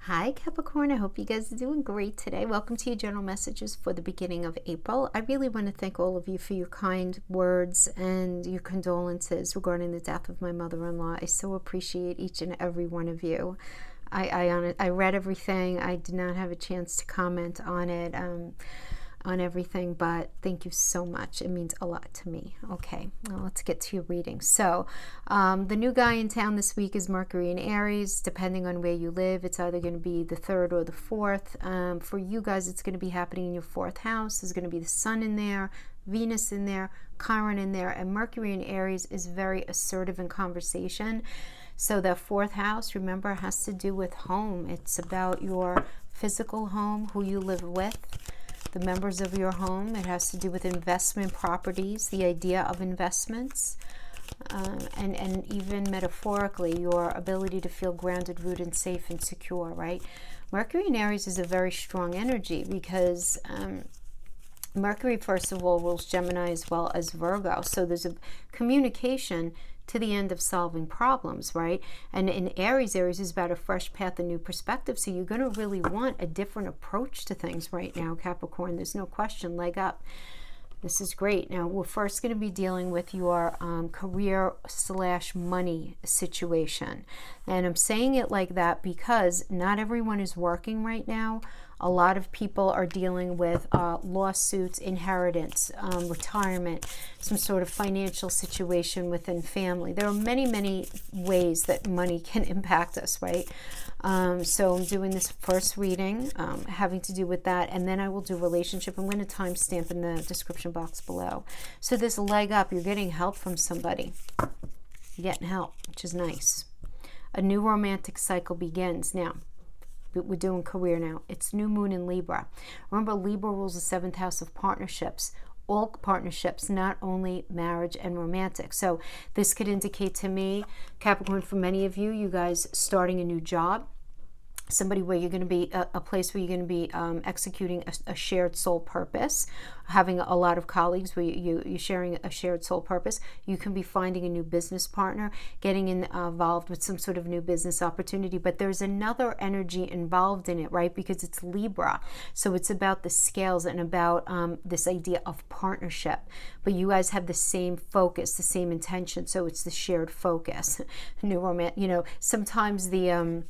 Hi Capricorn, I hope you guys are doing great today. Welcome to your general messages for the beginning of April. I really want to thank all of you for your kind words and your condolences regarding the death of my mother-in-law. I so appreciate each and every one of you. I read everything. I did not have a chance to comment on everything, but thank you so much. It means a lot to me. Okay, well, let's get to your reading. So the new guy in town this week is Mercury in Aries. Depending on where you live, it's either going to be the 3rd or the 4th. For you guys, it's going to be happening in your 4th house. There's going to be the Sun in there, Venus in there, Chiron in there, and Mercury in Aries is very assertive in conversation. So the 4th house, remember, has to do with home. It's about your physical home, who you live with, the members of your home. It has to do with investment properties, the idea of investments, and even metaphorically, your ability to feel grounded, rooted, safe, and secure, right? Mercury in Aries is a very strong energy because Mercury, first of all, rules Gemini as well as Virgo. So there's a communication to the end of solving problems, right? And in Aries is about a fresh path, a new perspective. So you're going to really want a different approach to things right now, Capricorn. There's no question, leg up. This is great. Now, we're first going to be dealing with your career/money situation. And I'm saying it like that because not everyone is working right now. A lot of people are dealing with lawsuits, inheritance, retirement, some sort of financial situation within family. There are many, many ways that money can impact us, right? So I'm doing this first reading having to do with that, and then I will do relationship. I'm going to timestamp in the description box below. So this leg up, you're getting help from somebody. You're getting help, which is nice. A new romantic cycle begins. Now, we're doing career now. It's new moon in Libra. Remember, Libra rules the 7th house of partnerships. All partnerships, not only marriage and romantic. So this could indicate to me, Capricorn, for many of you, you guys starting a new job, somebody where you're going to be a place where you're going to be executing a shared soul purpose, having a lot of colleagues where you're sharing a shared soul purpose. You can be finding a new business partner, getting involved with some sort of new business opportunity, but there's another energy involved in it, right? Because it's Libra. So it's about the scales and about this idea of partnership, but you guys have the same focus, the same intention. So it's the shared focus. New romance, sometimes the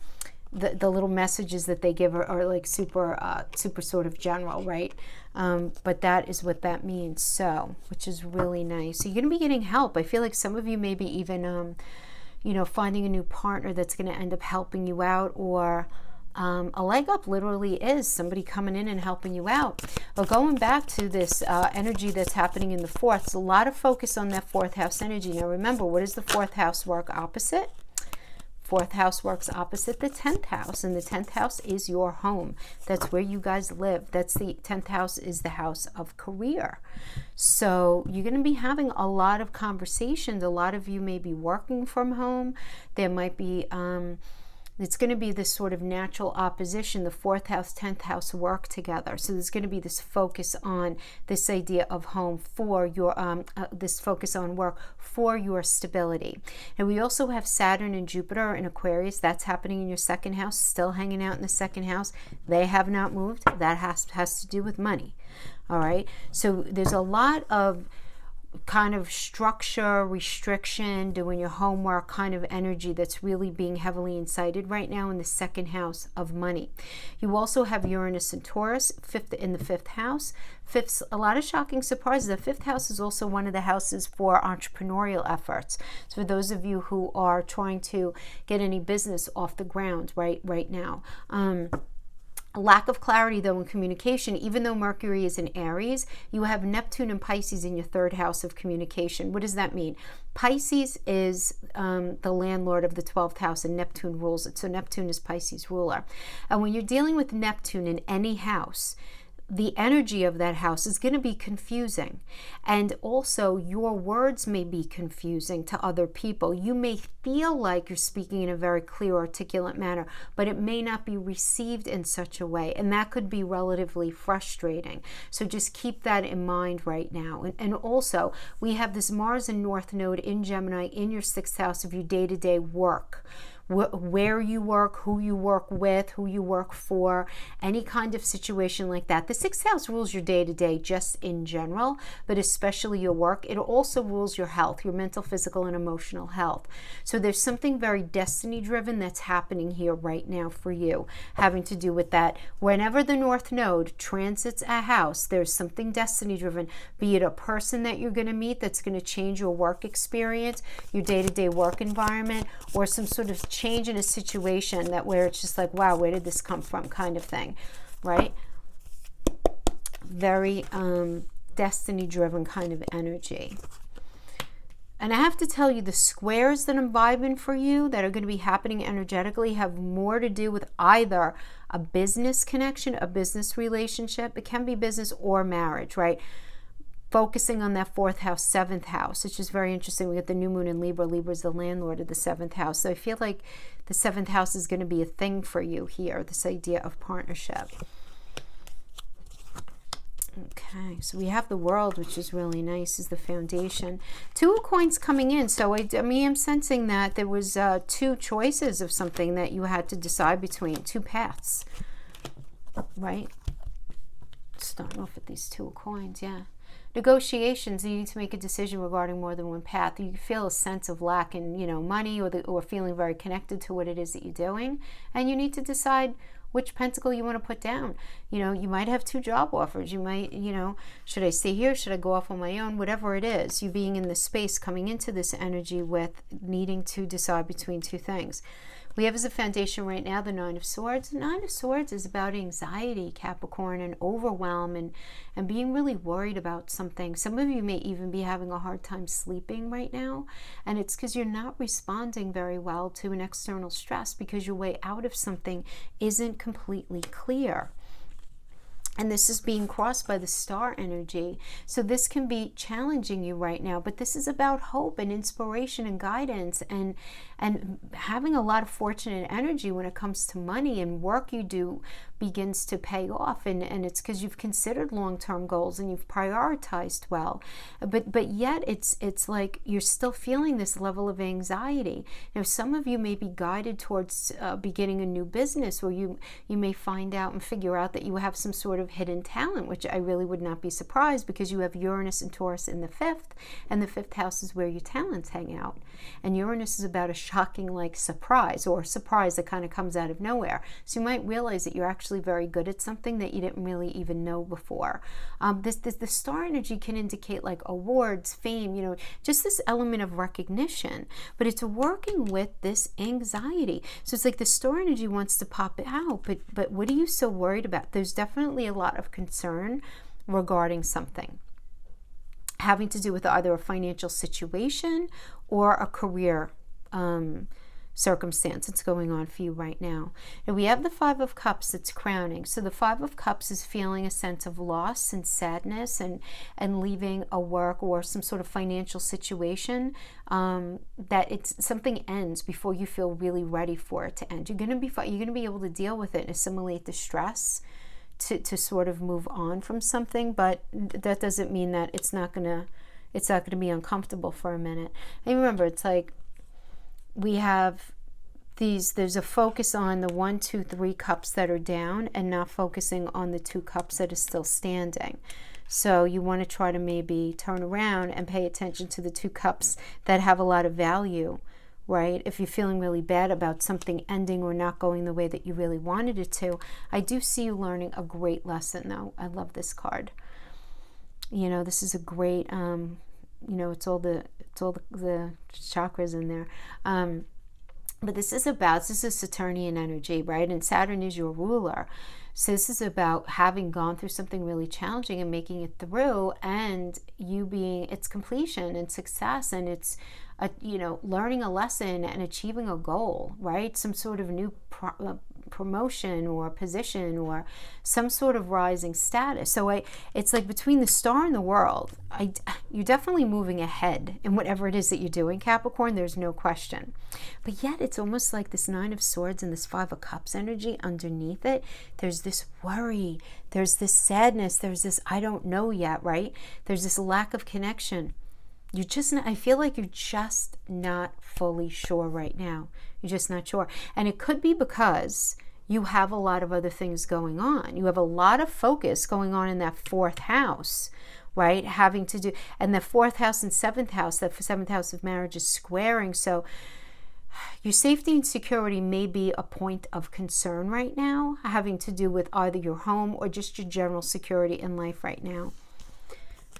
little messages that they give are like super sort of general, right? But that is what that means. So, which is really nice. So you're going to be getting help. I feel like some of you maybe even, finding a new partner that's going to end up helping you out, or a leg up literally is somebody coming in and helping you out. But going back to this energy that's happening in the 4th, it's a lot of focus on that 4th house energy. Now remember, what does the 4th house work opposite? 4th house works opposite the 10th house, and the 10th house is your home. That's where you guys live. That's the 10th house is the house of career. So you're going to be having a lot of conversations. A lot of you may be working from home. There might be it's going to be this sort of natural opposition. The 4th house, 10th house work together. So there's going to be this focus on this idea of home for your, this focus on work for your stability. And we also have Saturn and Jupiter in Aquarius. That's happening in your 2nd house, still hanging out in the 2nd house. They have not moved. That has to do with money. All right. So there's a lot of kind of structure, restriction, doing your homework kind of energy that's really being heavily incited right now in the 2nd house of money. You also have Uranus and Taurus in the 5th house. A lot of shocking surprises. The 5th house is also one of the houses for entrepreneurial efforts. So for those of you who are trying to get any business off the ground right now. A lack of clarity, though, in communication. Even though Mercury is in Aries, you have Neptune and Pisces in your 3rd house of communication. What does that mean? Pisces is the landlord of the 12th house, and Neptune rules it. So Neptune is Pisces' ruler. And when you're dealing with Neptune in any house, the energy of that house is going to be confusing. And also your words may be confusing to other people. You may feel like you're speaking in a very clear, articulate manner, but it may not be received in such a way. And that could be relatively frustrating. So just keep that in mind right now. And also, we have this Mars and North node in Gemini in your 6th house of your day-to-day work, where you work, who you work with, who you work for, any kind of situation like that. The sixth house rules your day-to-day just in general, but especially your work. It also rules your health, your mental, physical, and emotional health. So there's something very destiny-driven that's happening here right now for you, having to do with that. Whenever the North Node transits a house, there's something destiny-driven, be it a person that you're going to meet that's going to change your work experience, your day-to-day work environment, or some sort of change in a situation that where it's just like, wow, where did this come from kind of thing, right? Very destiny-driven kind of energy. And I have to tell you, the squares that I'm vibing for you that are going to be happening energetically have more to do with either a business connection, a business relationship. It can be business or marriage, right? Focusing on that fourth house, seventh house, which is very interesting. We get the new moon in Libra. Libra is the landlord of the seventh house. So I feel like the seventh house is going to be a thing for you here, this idea of partnership. Okay, so we have the World, which is really nice, is the foundation. Two of coins coming in. So I'm sensing that there was two choices of something that you had to decide between, two paths, right? Starting off with these two of coins, yeah. Negotiations, you need to make a decision regarding more than one path. You feel a sense of lack in, money, or feeling very connected to what it is that you're doing, and you need to decide which pentacle you want to put down. You might have two job offers. You might, should I stay here? Should I go off on my own? Whatever it is, you being in this space, coming into this energy with needing to decide between two things. We have as a foundation right now the Nine of Swords. The Nine of Swords is about anxiety, Capricorn, and overwhelm, and being really worried about something. Some of you may even be having a hard time sleeping right now, and it's because you're not responding very well to an external stress because your way out of something isn't completely clear. And this is being crossed by the star energy. So this can be challenging you right now, but this is about hope and inspiration and guidance and having a lot of fortunate energy when it comes to money, and work you do begins to pay off, and it's because you've considered long-term goals and you've prioritized well, but yet it's like you're still feeling this level of anxiety. Now some of you may be guided towards beginning a new business, or you may find out and figure out that you have some sort of hidden talent, which I really would not be surprised, because you have Uranus and Taurus in the fifth, and the fifth house is where your talents hang out, and Uranus is about a shocking like surprise, or a surprise that kind of comes out of nowhere. So you might realize that you're actually very good at something that you didn't really even know before. The star energy can indicate like awards, fame, just this element of recognition, but it's working with this anxiety. So it's like the star energy wants to pop it out, but what are you so worried about? There's definitely a lot of concern regarding something having to do with either a financial situation or a career circumstance that's going on for you right now. And we have the Five of Cups that's crowning. So the Five of Cups is feeling a sense of loss and sadness and leaving a work or some sort of financial situation, that it's something ends before you feel really ready for it to end. You're going to be able to deal with it and assimilate the stress to sort of move on from something, but that doesn't mean that it's not gonna be uncomfortable for a minute. And remember, it's like we have there's a focus on the 1, 2, 3 cups that are down, and not focusing on the 2 cups that are still standing. So you want to try to maybe turn around and pay attention to the 2 cups that have a lot of value, right? If you're feeling really bad about something ending or not going the way that you really wanted it to, I do see you learning a great lesson though. I love this card. This is a great, it's all the chakras in there. But this is Saturnian energy, right? And Saturn is your ruler. So this is about having gone through something really challenging and making it through, and you being its completion and success, and it's learning a lesson and achieving a goal, right? Some sort of new promotion or position or some sort of rising status. So it's like between the star and the world, you're definitely moving ahead in whatever it is that you're doing, Capricorn. There's no question. But yet it's almost like this 9 of Swords and this 5 of Cups energy underneath it. There's this worry. There's this sadness. There's this I don't know yet, right? There's this lack of connection. I feel like you're just not fully sure right now. You're just not sure. And it could be because you have a lot of other things going on. You have a lot of focus going on in that fourth house, right? Having to do, and the fourth house and seventh house, that seventh house of marriage is squaring. So your safety and security may be a point of concern right now, having to do with either your home or just your general security in life right now.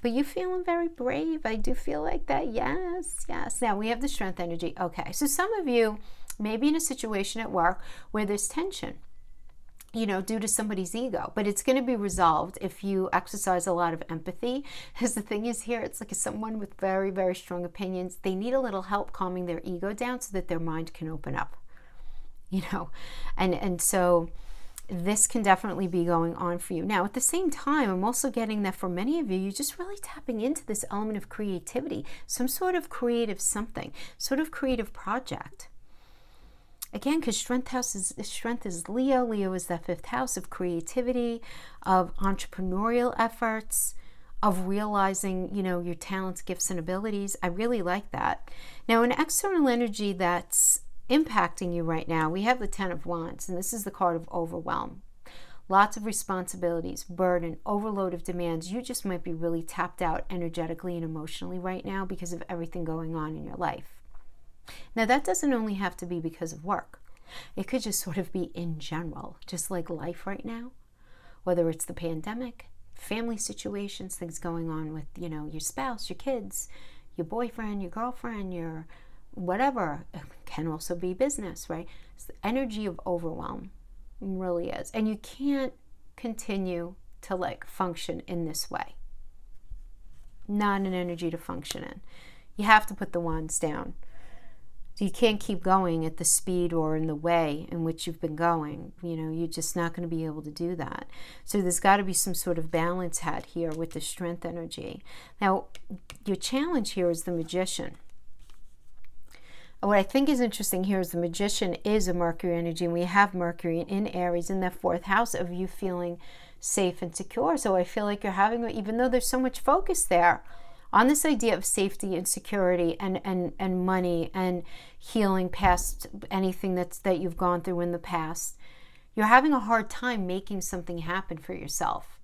But you're feeling very brave. I do feel like that. Yes, yes. Now we have the strength energy. Okay, so some of you may be in a situation at work where there's tension, due to somebody's ego, but it's going to be resolved if you exercise a lot of empathy. Because the thing is here, it's like someone with very, very strong opinions. They need a little help calming their ego down so that their mind can open up, and so this can definitely be going on for you. Now, at the same time, I'm also getting that for many of you, you're just really tapping into this element of creativity, some sort of creative something, sort of creative project. Again, because strength is Leo. Leo is that fifth house of creativity, of entrepreneurial efforts, of realizing, your talents, gifts, and abilities. I really like that. Now, an external energy that's impacting you right now, we have the Ten of Wands, and this is the card of overwhelm. Lots of responsibilities, burden, overload of demands. You just might be really tapped out energetically and emotionally right now because of everything going on in your life. Now, that doesn't only have to be because of work. It could just sort of be in general, just like life right now, whether it's the pandemic, family situations, things going on with, your spouse, your kids, your boyfriend, your girlfriend, your whatever. It can also be business, right? It's the energy of overwhelm. It really is. And you can't continue to function in this way. Not an energy to function in. You have to put the wands down. So you can't keep going at the speed or in the way in which you've been going. You're just not going to be able to do that. So there's got to be some sort of balance had here with the strength energy. Now, your challenge here is the Magician. What I think is interesting here is the Magician is a Mercury energy, and we have Mercury in Aries in that fourth house of you feeling safe and secure. So I feel like you're having, even though there's so much focus there on this idea of safety and security and money and healing past anything that you've gone through in the past, you're having a hard time making something happen for yourself.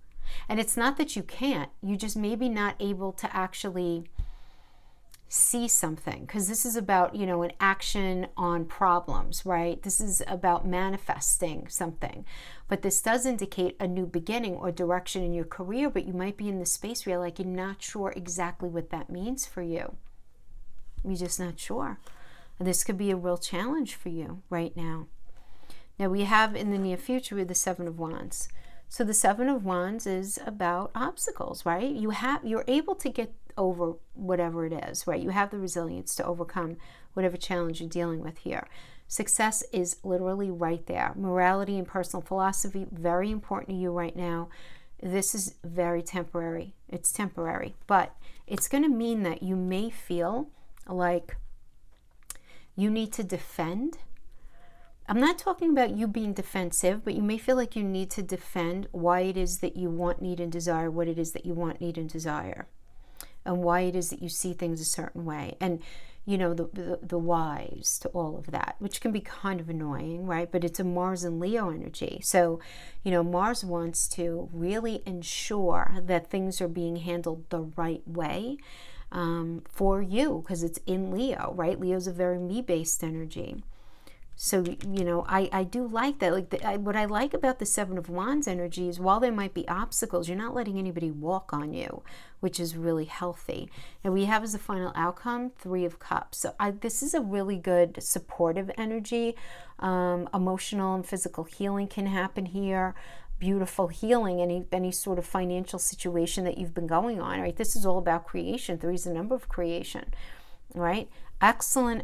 And it's not that you can't, you just maybe not able to actually see something, because this is about, an action on problems, right? This is about manifesting something. But this does indicate a new beginning or direction in your career, but you might be in the space where you're not sure exactly what that means for you. You're just not sure. And this could be a real challenge for you right now. Now we have in the near future with the Seven of Wands. So the Seven of Wands is about obstacles, right? You're able to get over whatever it is, right? You have the resilience to overcome whatever challenge you're dealing with here. Success is literally right there. Morality and personal philosophy, very important to you right now. This is very temporary. It's temporary, but it's going to mean that you may feel like you need to defend. I'm not talking about you being defensive, but you may feel like you need to defend why it is that you want, need, and desire what it is that you want, need, and desire, and why it is that you see things a certain way, and the whys to all of that, which can be kind of annoying, right? But it's a Mars and Leo energy. So, Mars wants to really ensure that things are being handled the right way for you, because it's in Leo, right? Leo's a very me-based energy. So, I do like that. What I like about the Seven of Wands energy is while there might be obstacles, you're not letting anybody walk on you, which is really healthy. And we have as a final outcome, Three of Cups. So this is a really good supportive energy. Emotional and physical healing can happen here. Beautiful healing, any sort of financial situation that you've been going on, right? This is all about creation. Three is the number of creation, right? Excellent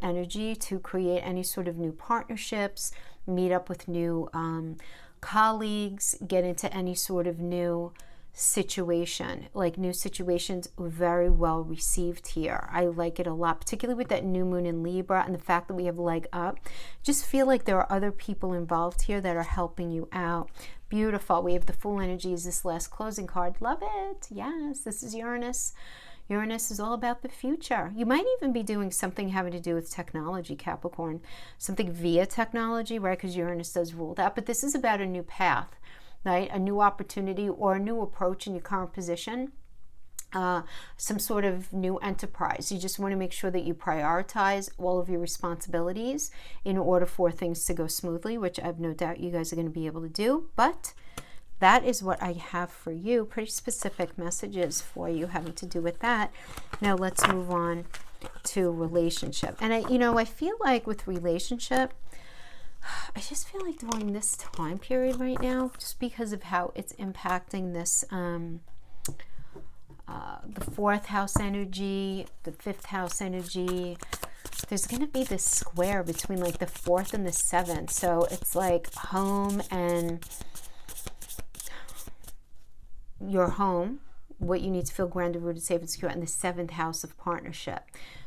energy to create any sort of new partnerships, meet up with new colleagues, get into any sort of new situation. New situations very well received here. I like it a lot, particularly with that new moon in Libra and the fact that we have leg up. Just feel like there are other people involved here that are helping you out. Beautiful. We have the Fool energy as this last closing card. Love it. Yes, this is Uranus. Uranus is all about the future. You might even be doing something having to do with technology, Capricorn. Something via technology, right? Because Uranus does rule that. But this is about a new path, right? A new opportunity or a new approach in your current position. Some sort of new enterprise. You just want to make sure that you prioritize all of your responsibilities in order for things to go smoothly, which I have no doubt you guys are going to be able to do. But that is what I have for you. Pretty specific messages for you having to do with that. Now let's move on to relationship. And I feel like with relationship, I just feel like during this time period right now, just because of how it's impacting this, the 4th house energy, the 5th house energy, there's going to be this square between like the 4th and the 7th. So it's like home and your home, what you need to feel grounded, rooted, safe, and secure, and the 7th house of partnership.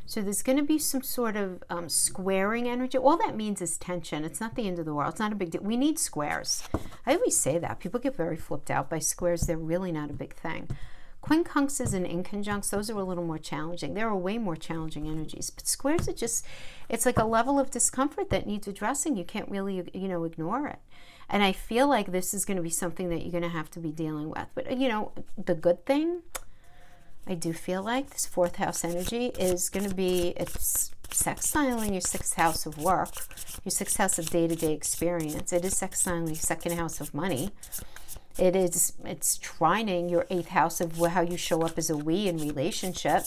So there's going to be some sort of squaring energy. All that means is tension. It's not the end of the world. It's not a big deal. We need squares. I always say that. People get very flipped out by squares. They're really not a big thing. Quincunxes and inconjuncts, those are a little more challenging. There are way more challenging energies. But squares are just, it's like a level of discomfort that needs addressing. You can't really, ignore it. And I feel like this is going to be something that you're going to have to be dealing with. But, the good thing, I do feel like this 4th house energy is going to be, it's sextiling your 6th house of work, your 6th house of day-to-day experience. It is sextiling your 2nd house of money. It's trining your 8th house of how you show up as a we in relationship.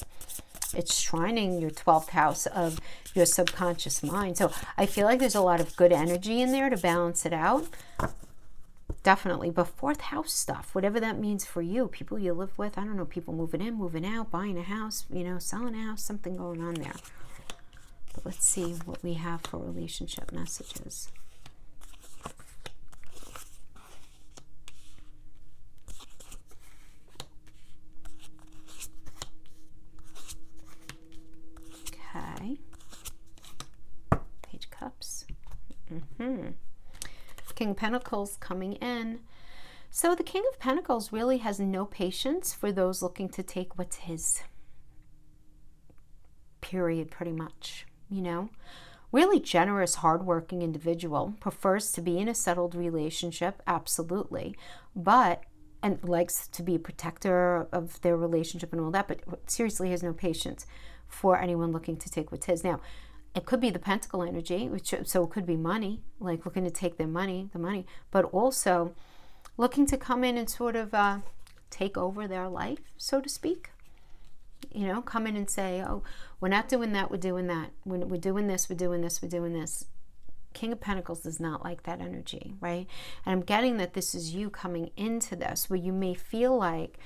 It's trining your 12th house of your subconscious mind. So I feel like there's a lot of good energy in there to balance it out. Definitely. But 4th house stuff, whatever that means for you, people you live with, I don't know, people moving in, moving out, buying a house, selling a house, something going on there. But let's see what we have for relationship messages. Okay. Page of Cups. King of Pentacles coming in. So the King of Pentacles really has no patience for those looking to take what's his. Period, pretty much. Really generous, hardworking individual. Prefers to be in a settled relationship, absolutely. And likes to be a protector of their relationship and all that, but seriously has no patience for anyone looking to take what's his. Now, it could be the pentacle energy, so it could be money, like looking to take their money, but also looking to come in and sort of take over their life, so to speak. Come in and say, oh, we're not doing that, we're doing that. We're doing this, we're doing this, we're doing this. King of Pentacles does not like that energy, right? And I'm getting that this is you coming into this, where you may feel like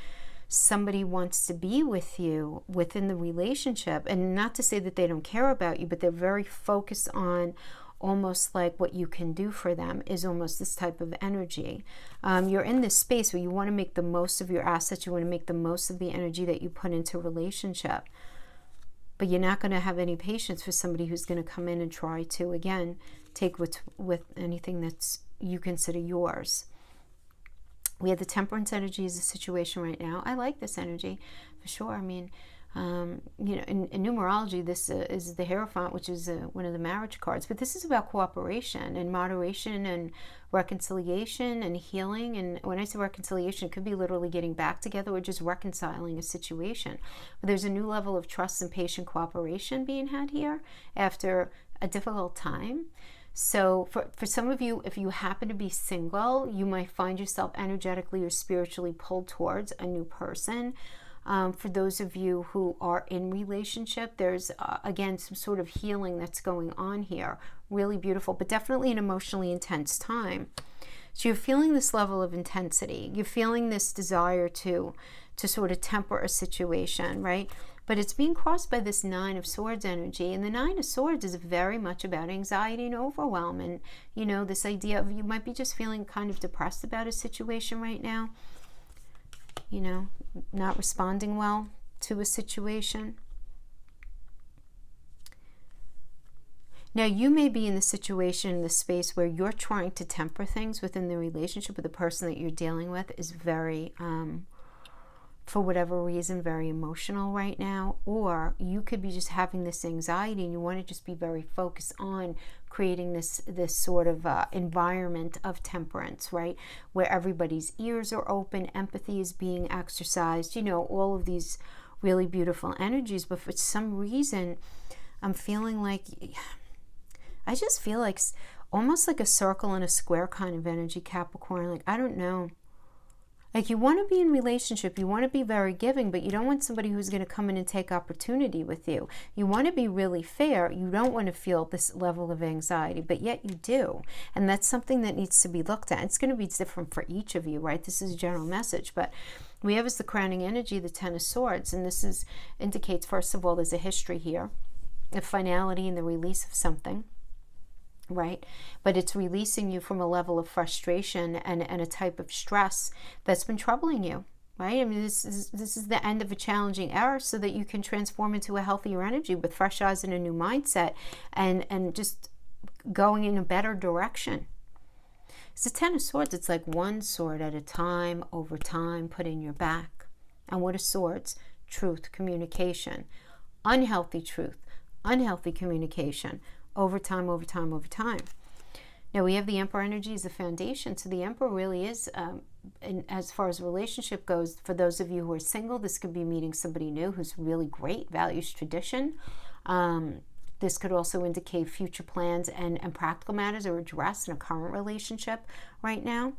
somebody wants to be with you within the relationship, and not to say that they don't care about you, but they're very focused on almost like what you can do for them is almost this type of energy. You're in this space where you want to make the most of your assets, you want to make the most of the energy that you put into a relationship, but you're not going to have any patience for somebody who's going to come in and try to, again, take with anything that's you consider yours. We have the Temperance energy as a situation right now. I like this energy for sure. I mean, in numerology, this is the Hierophant, which is one of the marriage cards. But this is about cooperation and moderation and reconciliation and healing. And when I say reconciliation, it could be literally getting back together or just reconciling a situation. But there's a new level of trust and patient cooperation being had here after a difficult time. So for some of you, if you happen to be single, you might find yourself energetically or spiritually pulled towards a new person. For those of you who are in relationship, there's, again, some sort of healing that's going on here. Really beautiful, but definitely an emotionally intense time. So you're feeling this level of intensity. You're feeling this desire to sort of temper a situation, right? But it's being crossed by this 9 of Swords energy. And the 9 of Swords is very much about anxiety and overwhelm. And, this idea of you might be just feeling kind of depressed about a situation right now. Not responding well to a situation. Now, you may be in the situation, in the space where you're trying to temper things within the relationship with the person that you're dealing with is very for whatever reason, very emotional right now, or you could be just having this anxiety and you want to just be very focused on creating this sort of environment of temperance, right? Where everybody's ears are open, empathy is being exercised, all of these really beautiful energies. But for some reason, I'm feeling like, I just feel like almost like a circle and a square kind of energy, Capricorn. Like, I don't know. Like, you want to be in relationship, you want to be very giving, but you don't want somebody who's going to come in and take opportunity with you. You want to be really fair. You don't want to feel this level of anxiety, but yet you do. And that's something that needs to be looked at. It's going to be different for each of you, right? This is a general message, but we have as the crowning energy the Ten of Swords, and this indicates, first of all, there's a history here, a finality and the release of something. Right? But it's releasing you from a level of frustration and a type of stress that's been troubling you, right? I mean, this is the end of a challenging era so that you can transform into a healthier energy with fresh eyes and a new mindset and just going in a better direction. It's the Ten of Swords. It's like one sword at a time, over time, put in your back. And what are swords? Truth, communication, unhealthy truth, unhealthy communication, over time, over time, over time. Now we have the Emperor energy as the foundation. So the Emperor really is, as far as relationship goes, for those of you who are single, this could be meeting somebody new who's really great, values tradition. This could also indicate future plans and practical matters are addressed in a current relationship right now.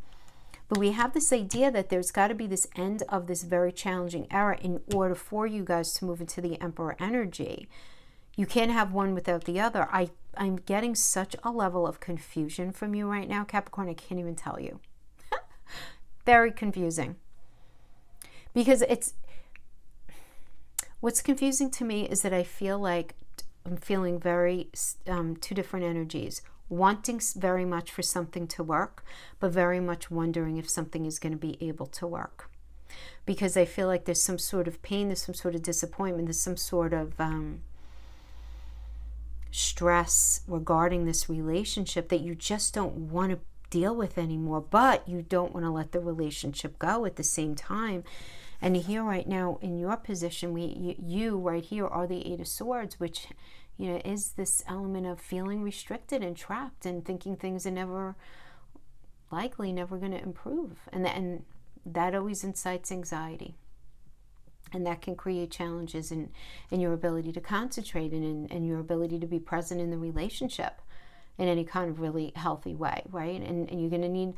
But we have this idea that there's got to be this end of this very challenging era in order for you guys to move into the Emperor energy. You can't have one without the other. I'm getting such a level of confusion from you right now, Capricorn. I can't even tell you. Very confusing. Because what's confusing to me is that I feel like I'm feeling very two different energies. Wanting very much for something to work, but very much wondering if something is going to be able to work. Because I feel like there's some sort of pain, there's some sort of disappointment, there's some sort of stress regarding this relationship that you just don't want to deal with anymore, but you don't want to let the relationship go at the same time. And here right now in your position, you right here are the Eight of Swords, which is this element of feeling restricted and trapped and thinking things are never going to improve, and that always incites anxiety. And that can create challenges in your ability to concentrate and your ability to be present in the relationship in any kind of really healthy way, right? And you're going to need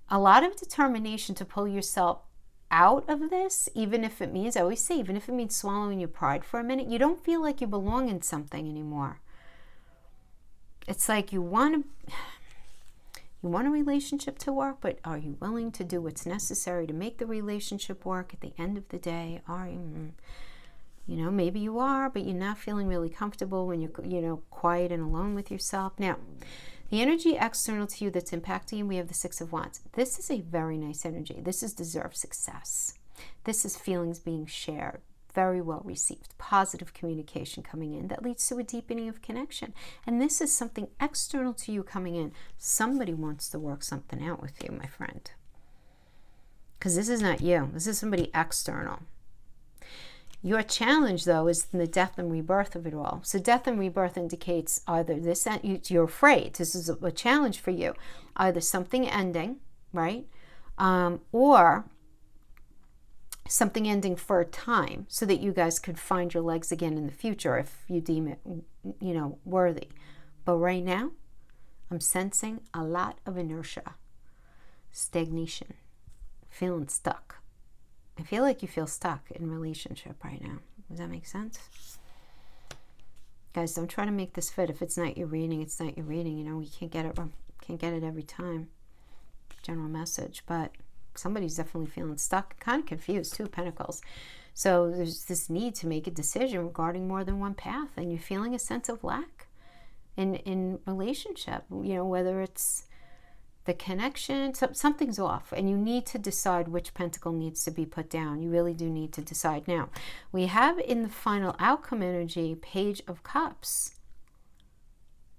a lot of determination to pull yourself out of this, even if it means, I always say, even if it means swallowing your pride for a minute. You don't feel like you belong in something anymore. It's like you want a relationship to work, but are you willing to do what's necessary to make the relationship work at the end of the day? Are you, maybe you are, but you're not feeling really comfortable when you're, quiet and alone with yourself. Now, the energy external to you that's impacting you, we have the Six of Wands. This is a very nice energy. This is deserved success. This is feelings being shared. Very well received, positive communication coming in that leads to a deepening of connection. And this is something external to you coming in. Somebody wants to work something out with you, my friend. Because this is not you. This is somebody external. Your challenge, though, is the death and rebirth of it all. So death and rebirth indicates either this, you're afraid. This is a challenge for you. Either something ending, right? Or something ending for a time so that you guys could find your legs again in the future if you deem it, worthy. But right now, I'm sensing a lot of inertia, stagnation, feeling stuck. I feel like you feel stuck in relationship right now. Does that make sense? Guys, don't try to make this fit. If it's not your reading, it's not your reading. We can't get it every time. General message, but somebody's definitely feeling stuck, kind of confused. Two of Pentacles. So there's this need to make a decision regarding more than one path, and you're feeling a sense of lack in relationship. Whether it's the connection, something's off, and you need to decide which pentacle needs to be put down. You really do need to decide. Now, we have in the final outcome energy, Page of Cups.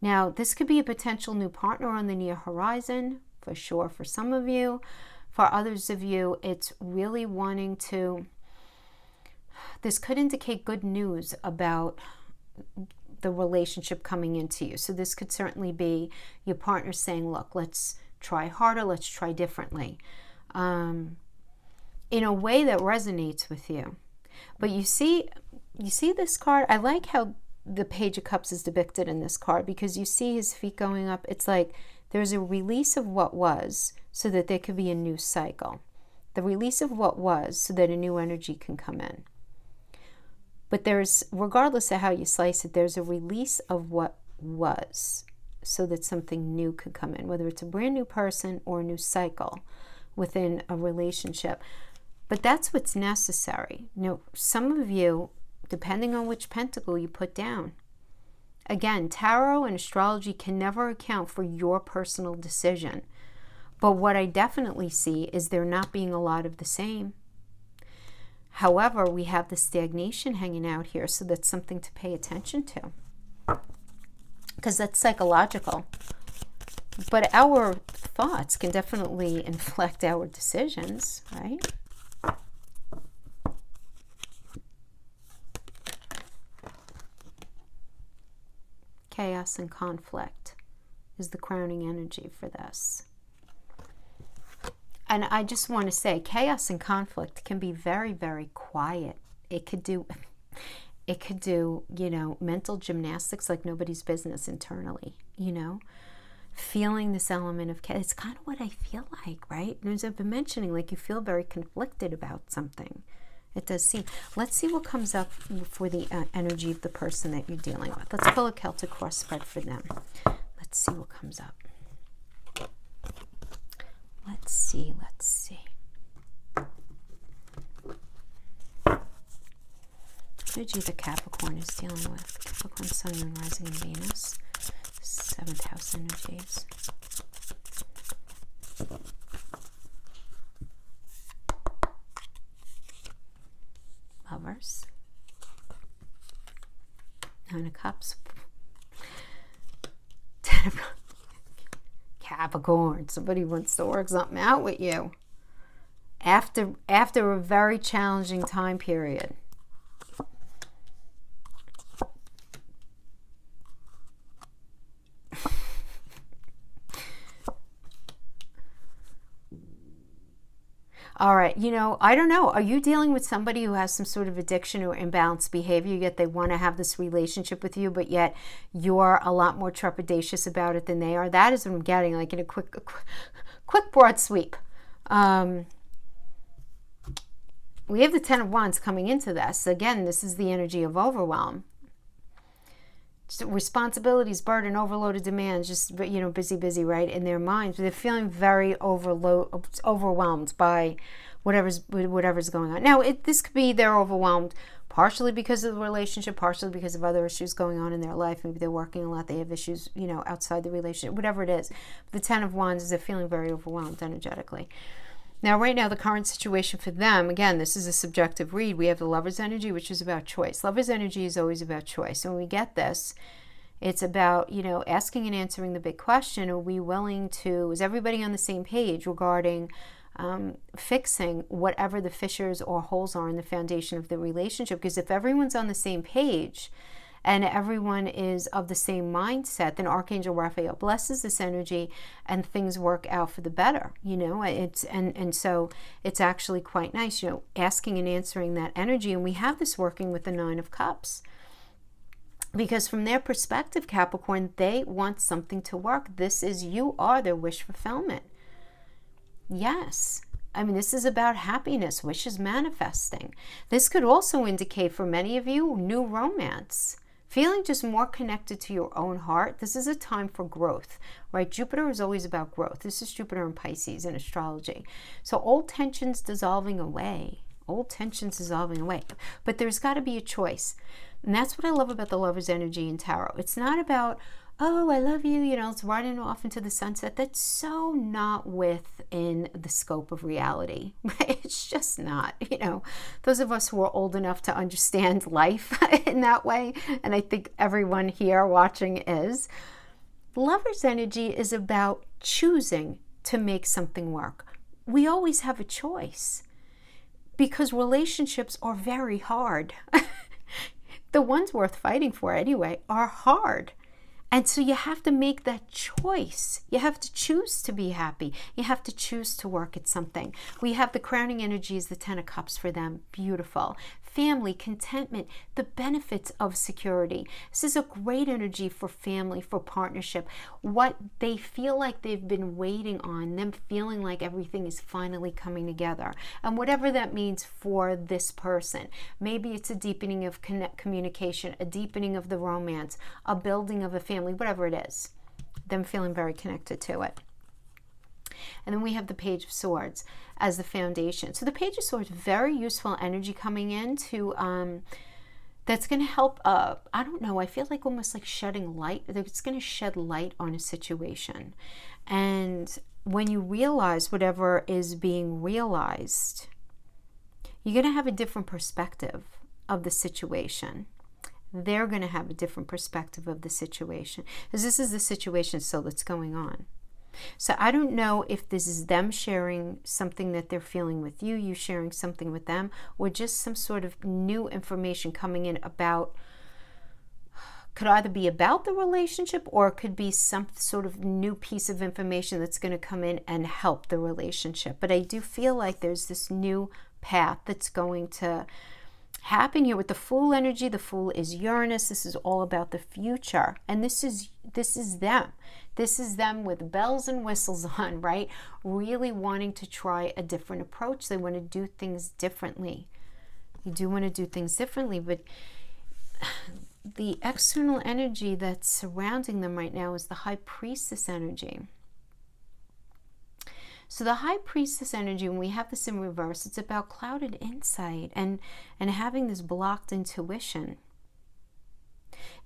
Now, this could be a potential new partner on the near horizon, for sure, for some of you. For others of you, it's really wanting to this could indicate good news about the relationship coming into you. So this could certainly be your partner saying, look, let's try harder, let's try differently, in a way that resonates with you. But you see this card? I like how the Page of Cups is depicted in this card, because you see his feet going up. It's like there's a release of what was so that there could be a new cycle. The release of what was so that a new energy can come in. But there's, regardless of how you slice it, there's a release of what was so that something new could come in, whether it's a brand new person or a new cycle within a relationship. But that's what's necessary. You know, some of you, depending on which pentacle you put down. Again, tarot and astrology can never account for your personal decision. But what I definitely see is there not being a lot of the same. However, we have the stagnation hanging out here, so that's something to pay attention to. Because that's psychological. But our thoughts can definitely inflect our decisions, right? Chaos and conflict is the crowning energy for this. And I just want to say, chaos and conflict can be very, very quiet. It could do, you know, mental gymnastics like nobody's business internally, you know. Feeling this element of chaos. It's kind of what I feel like, right? And as I've been mentioning, like you feel very conflicted about something. It does seem. Let's see what comes up for the energy of the person that you're dealing with. Let's pull a Celtic cross spread for them. Let's see what comes up. Let's see. Energy the Capricorn is dealing with. Capricorn, Sun, Moon, Rising, and Venus. 7th house energies. Lovers. 9 of Cups. 10 of Cups. Capricorn, somebody wants to work something out with you after a very challenging time period. All right, you know, I don't know. Are you dealing with somebody who has some sort of addiction or imbalanced behavior, yet they want to have this relationship with you, but yet you're a lot more trepidatious about it than they are? That is what I'm getting, like in a quick broad sweep. We have the 10 of Wands coming into this. Again, this is the energy of overwhelm. Responsibilities, burden, overloaded demands, just, you know, busy, right, in their minds. But they're feeling very overwhelmed by whatever's going on. Now, this could be they're overwhelmed partially because of the relationship, partially because of other issues going on in their life. Maybe they're working a lot, they have issues, you know, outside the relationship, whatever it is. The 10 of Wands is they're feeling very overwhelmed energetically. Now, right now, the current situation for them, again, this is a subjective read. We have the Lover's energy, which is about choice. Lover's energy is always about choice. And when we get this, it's about, you know, asking and answering the big question. Are we willing to, is everybody on the same page regarding fixing whatever the fissures or holes are in the foundation of the relationship? Because if everyone's on the same page and everyone is of the same mindset, then Archangel Raphael blesses this energy and things work out for the better, you know. It's and so it's actually quite nice, you know, asking and answering that energy. And we have this working with the 9 of Cups. Because from their perspective, Capricorn, they want something to work. You are their wish fulfillment. Yes. I mean, this is about happiness, wishes manifesting. This could also indicate for many of you, new romance. Feeling just more connected to your own heart. This is a time for growth, right? Jupiter is always about growth. This is Jupiter in Pisces in astrology. So old tensions dissolving away. But there's got to be a choice. And that's what I love about the Lover's energy in tarot. It's not about, oh, I love you, you know, it's riding off into the sunset. That's so not within the scope of reality. It's just not, you know. Those of us who are old enough to understand life in that way, and I think everyone here watching is, Lover's energy is about choosing to make something work. We always have a choice. because relationships are very hard. The ones worth fighting for anyway are hard. And so you have to make that choice. You have to choose to be happy. You have to choose to work at something. We have the crowning energy is the Ten of Cups for them. Beautiful. Family, contentment, the benefits of security. This is a great energy for family, for partnership. What they feel like they've been waiting on, them feeling like everything is finally coming together. And whatever that means for this person. Maybe it's a deepening of communication, a deepening of the romance, a building of a family, whatever it is. Them feeling very connected to it. And then we have the Page of Swords as the foundation. So the Page of Swords, very useful energy coming in to, that's going to help, I don't know, I feel like almost like shedding light. It's going to shed light on a situation. And when you realize whatever is being realized, you're going to have a different perspective of the situation. They're going to have a different perspective of the situation. Because this is the situation still that's going on. So I don't know if this is them sharing something that they're feeling with you, you sharing something with them, or just some sort of new information coming in about, could either be about the relationship or it could be some sort of new piece of information that's going to come in and help the relationship. But I do feel like there's this new path that's going to happen here with the Fool energy. The Fool is Uranus. This is all about the future. And this is them. This is them with bells and whistles on, right? Really wanting to try a different approach. They want to do things differently. You do want to do things differently, but the external energy that's surrounding them right now is the High Priestess energy. So the High Priestess energy, when we have this in reverse, it's about clouded insight and having this blocked intuition.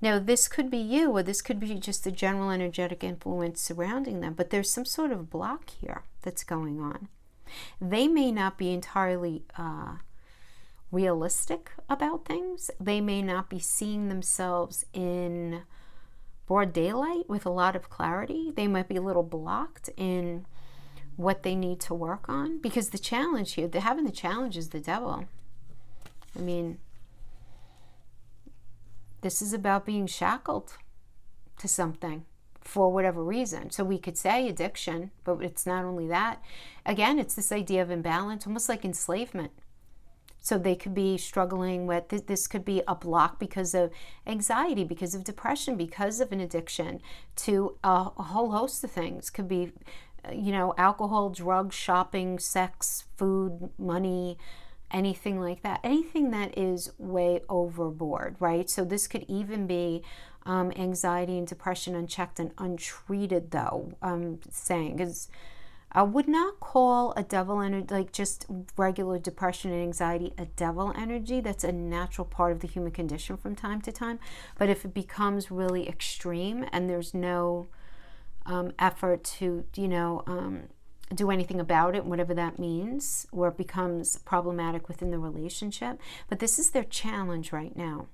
Now, this could be you, or this could be just the general energetic influence surrounding them, but there's some sort of block here that's going on. They may not be entirely realistic about things. They may not be seeing themselves in broad daylight with a lot of clarity. They might be a little blocked in what they need to work on, because the challenge here, having the challenge is the devil. I mean, this is about being shackled to something for whatever reason. So we could say addiction, but it's not only that. Again, it's this idea of imbalance, almost like enslavement. So they could be struggling with, this could be a block because of anxiety, because of depression, because of an addiction to a whole host of things. Could be, alcohol, drugs, shopping, sex, food, money, anything like that. Anything that is way overboard, right? So this could even be anxiety and depression unchecked and untreated, though, I'm saying. Because I would not call a devil energy, like just regular depression and anxiety, a devil energy. That's a natural part of the human condition from time to time. But if it becomes really extreme and there's no effort to, do anything about it, whatever that means, or it becomes problematic within the relationship. But this is their challenge right now.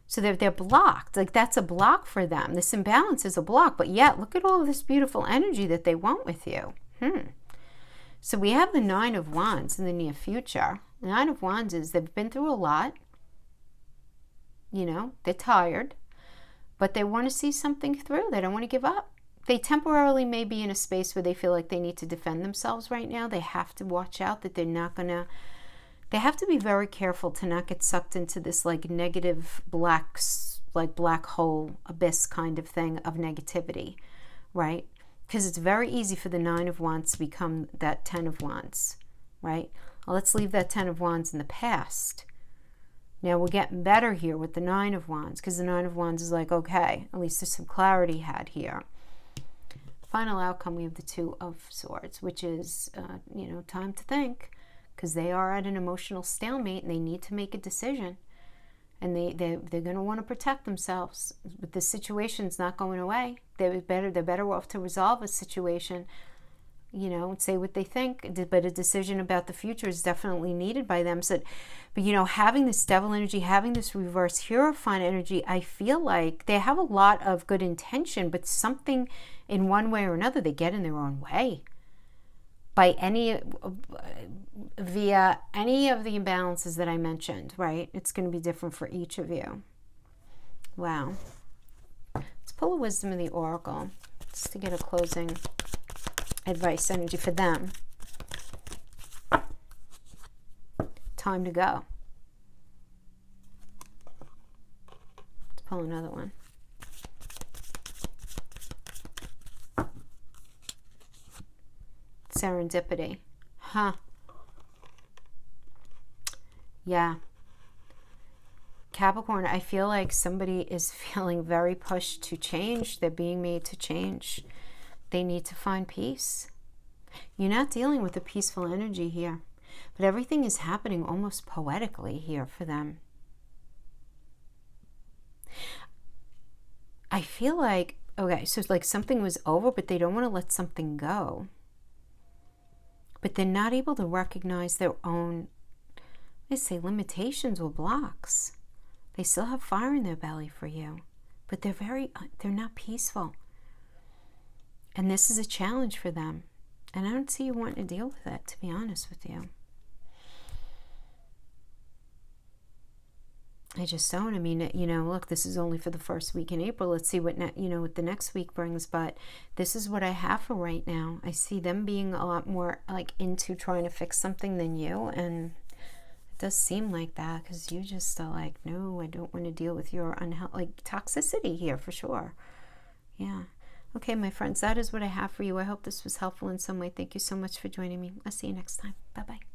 So they're blocked. Like, that's a block for them. This imbalance is a block, but yet look at all of this beautiful energy that they want with you. So we have the Nine of Wands in the near future. The Nine of Wands is they've been through a lot. They're tired, but they want to see something through. They don't want to give up. They temporarily may be in a space where they feel like they need to defend themselves right now. They have to watch out that they're not going to, they have to be very careful to not get sucked into this like negative black hole abyss kind of thing of negativity, right? Because it's very easy for the Nine of Wands to become that Ten of Wands, right? Well, let's leave that Ten of Wands in the past. Now we're getting better here with the Nine of Wands, because the Nine of Wands is like, okay, at least there's some clarity had here. Final outcome, we have the Two of Swords, which is, time to think, because they are at an emotional stalemate and they need to make a decision. And they're going to want to protect themselves. But the situation's not going away. They're better off to resolve a situation, and say what they think. But a decision about the future is definitely needed by them. So, but having this devil energy, having this reverse Hierophant energy, I feel like they have a lot of good intention, but something in one way or another, they get in their own way. by via any of the imbalances that I mentioned, right? It's going to be different for each of you. Wow. Let's pull a wisdom of the oracle just to get a closing advice energy for them. Time to go. Let's pull another one. Serendipity. Huh. Yeah. Capricorn, I feel like somebody is feeling very pushed to change. They're being made to change. They need to find peace. You're not dealing with a peaceful energy here, but everything is happening almost poetically here for them. I feel like, okay, so it's like something was over, but they don't want to let something go. But they're not able to recognize their own, I say, limitations or blocks. They still have fire in their belly for you, but they're not peaceful. And this is a challenge for them. And I don't see you wanting to deal with that, to be honest with you. I just don't. I mean, you know, look, this is only for the first week in April. Let's see what, what the next week brings. But this is what I have for right now. I see them being a lot more like into trying to fix something than you. And it does seem like that because you just are like, no, I don't want to deal with your toxicity here for sure. Yeah. Okay, my friends, that is what I have for you. I hope this was helpful in some way. Thank you so much for joining me. I'll see you next time. Bye-bye.